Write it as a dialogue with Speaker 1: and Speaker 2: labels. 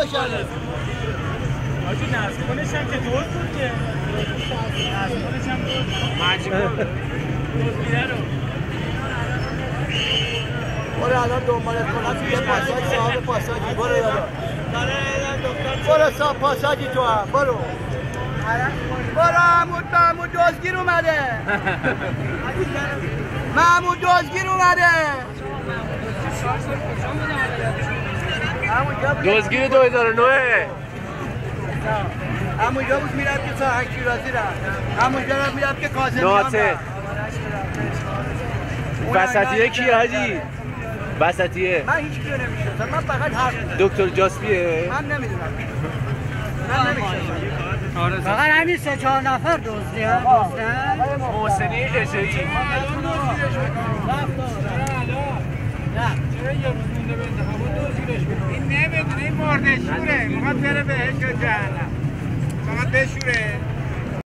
Speaker 1: آجی نصب کنش هم که دور بود که نصب کنش هم مجبور دوز میره رو
Speaker 2: برو الان دنبالت کنم توی پاساج صاحب پاساجی برو یالا برو صاحب پاساجی تو هم برو محمود دزگیر اومده محمود دزگیر اومده
Speaker 3: دزگیر 2009
Speaker 2: همونجا بود میرم که ساهنگ شیرازی رفت همونجا رو میرم که کاظمی
Speaker 3: ناصر وسطیه کیه حاجی؟ وسطیه
Speaker 2: من هیچ کیو نمیشناسم من فقط حرف
Speaker 3: دکتر جاسپیه؟
Speaker 2: من نمیدونم من نمیشناسم
Speaker 4: فقط همین 3-4 نفر دزدی ها
Speaker 3: محسنی اجایی
Speaker 1: این نمیدونه این مردشوره میخواد بره بهش جهنم فقط بشوره